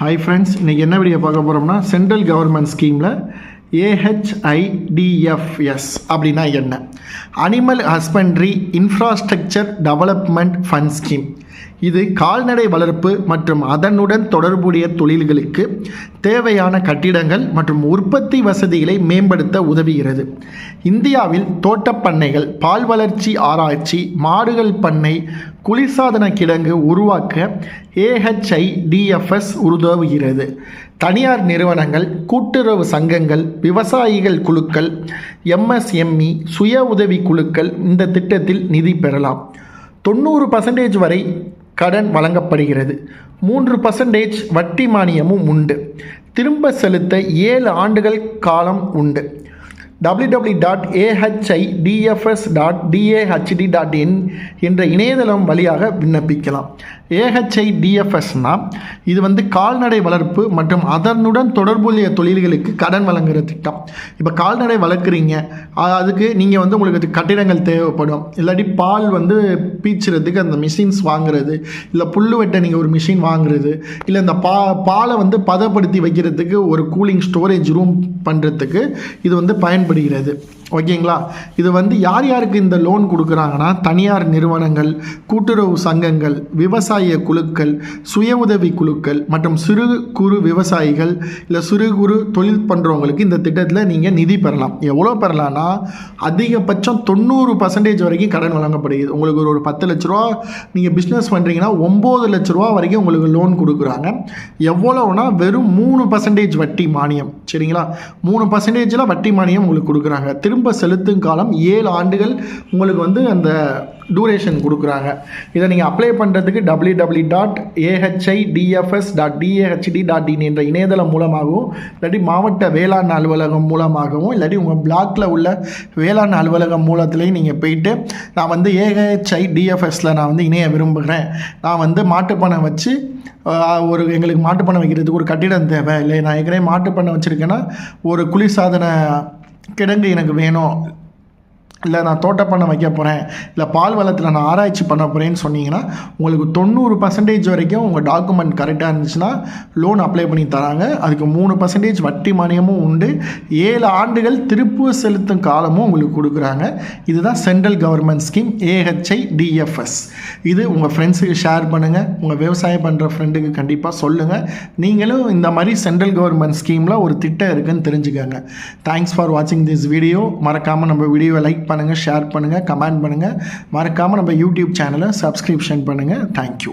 Hi friends, இன்றைக்கி என்ன video பார்க்க போகிறோம்னா சென்ட்ரல் கவர்மெண்ட் ஸ்கீமில் AHIDFS அப்படின்னா என்ன? Animal husbandry infrastructure development fund scheme. இது கால்நடை வளர்ப்பு மற்றும் அதனுடன் தொடர்புடைய தொழில்களுக்கு தேவையான கட்டிடங்கள் மற்றும் உற்பத்தி வசதிகளை மேம்படுத்த உதவுகிறது. இந்தியாவில் தோட்டப்பண்ணைகள், பால் வளர்ச்சி ஆராய்ச்சி, மாடுகள் பண்ணை, குளிர்சாதன கிடங்கு உருவாக்க AHIDFS உதவுகிறது. தனியார் நிறுவனங்கள், கூட்டுறவு சங்கங்கள், விவசாயிகள் குழுக்கள், MSME, சுய உதவி குழுக்கள் இந்த திட்டத்தில் நிதி பெறலாம். 90% வரை கடன் வழங்கப்படுகிறது. 3% வட்டி மானியமும் உண்டு. திரும்ப செலுத்த 7 ஆண்டுகள் காலம் உண்டு. www.ahidfs.dahd.in என்ற இணையதளம் வழியாக விண்ணப்பிக்கலாம். AHIDFSனா இது கால்நடை வளர்ப்பு மற்றும் அதனுடன் தொடர்புடைய தொழில்களுக்கு கடன் வழங்குகிற திட்டம். இப்போ கால்நடை வளர்க்குறீங்க, அதுக்கு நீங்கள் உங்களுக்கு கட்டிடங்கள் தேவைப்படும். இல்லாட்டி பால் பீச்சுறதுக்கு அந்த மிஷின்ஸ் வாங்குறது, இல்லை புல் வெட்ட நீங்கள் ஒரு மிஷின் வாங்குறது, இல்லை இந்த பாலை பதப்படுத்தி வைக்கிறதுக்கு ஒரு கூலிங் ஸ்டோரேஜ் ரூம் பண்ணுறதுக்கு இது பயன்படுகிறது. ஓகேங்களா? இது யார் யாருக்கு இந்த லோன் கொடுக்குறாங்கன்னா, தனியார் நிறுவனங்கள், கூட்டுறவு சங்கங்கள், விவசாய குழுக்கள், சுய உதவி குழுக்கள் மற்றும் சிறு குறு விவசாயிகள், இல்லை சிறு குறு தொழில் பண்ணுறவங்களுக்கு இந்த திட்டத்தில் நீங்கள் நிதி பெறலாம். எவ்வளோ பெறலான்னா, அதிகபட்சம் 90% வரைக்கும் கடன் வழங்கப்படுகிறது. உங்களுக்கு ஒரு 10 லட்ச ரூபா நீங்கள் பிஸ்னஸ் பண்ணுறீங்கன்னா 9 லட்ச ரூபா வரைக்கும் உங்களுக்கு லோன் கொடுக்குறாங்க. எவ்வளோனா வெறும் 3% வட்டி மானியம். சரிங்களா? 3% வட்டி மானியம் உங்களுக்கு கொடுக்குறாங்க. திரும்ப செலுத்தும் காலம் 7 ஆண்டுகள் உங்களுக்கு அந்த டூரேஷன் கொடுக்குறாங்க. இதை நீங்கள் அப்ளை பண்ணுறதுக்கு www.ahidfs.dahd.in என்ற இணையதளம் மூலமாகவும், இல்லாட்டி மாவட்ட வேளாண் அலுவலகம் மூலமாகவும், இல்லாட்டி உங்கள் பிளாக்கில் உள்ள வேளாண் அலுவலகம் மூலத்திலையும் நீங்கள் போயிட்டு, நான் AHIDFSல நான் இணைய விரும்புகிறேன், நான் மாட்டுப்பணம் வச்சு எங்களுக்கு மாட்டுப்பணம் வைக்கிறதுக்கு ஒரு கட்டிடம் தேவை, இல்லை நான் ஏற்கனவே மாட்டுப்பணம் வச்சுருக்கேன்னா ஒரு குளிர்சாதன கிடங்கு எனக்கு வேணும், இல்லை நான் தோட்டப்பண்ணை வைக்க போகிறேன், இல்லை பால் வளத்தில் நான் ஆராய்ச்சி பண்ண போகிறேன்னு சொன்னீங்கன்னா உங்களுக்கு 90% வரைக்கும் உங்கள் டாக்குமெண்ட் கரெக்டாக இருந்துச்சுன்னா லோன் அப்ளை பண்ணி தராங்க. அதுக்கு 3% வட்டி மானியமும் உண்டு. 7 ஆண்டுகள் திருப்பு செலுத்தும் காலமும் உங்களுக்கு கொடுக்குறாங்க. இதுதான் சென்ட்ரல் கவர்மெண்ட் ஸ்கீம் AHIDFS. இது உங்கள் ஃப்ரெண்ட்ஸுக்கு ஷேர் பண்ணுங்கள். உங்கள் விவசாயம் பண்ணுற ஃப்ரெண்டுக்கு கண்டிப்பாக சொல்லுங்கள். நீங்களும் இந்த மாதிரி சென்ட்ரல் கவர்மெண்ட் ஸ்கீமில் ஒரு திட்டம் இருக்குதுன்னு தெரிஞ்சுக்கோங்க. தேங்க்ஸ் ஃபார் வாட்சிங் திஸ் வீடியோ. மறக்காமல் நம்ம வீடியோவை லைக் பண்ணுங்கள், ஷேர் பண்ணுங்கள், கமெண்ட் பண்ணுங்கள். மறக்காமல் நம்ம யூடியூப் சேனலை சப்ஸ்கிரிப்ஷன் பண்ணுங்கள். தேங்க்யூ.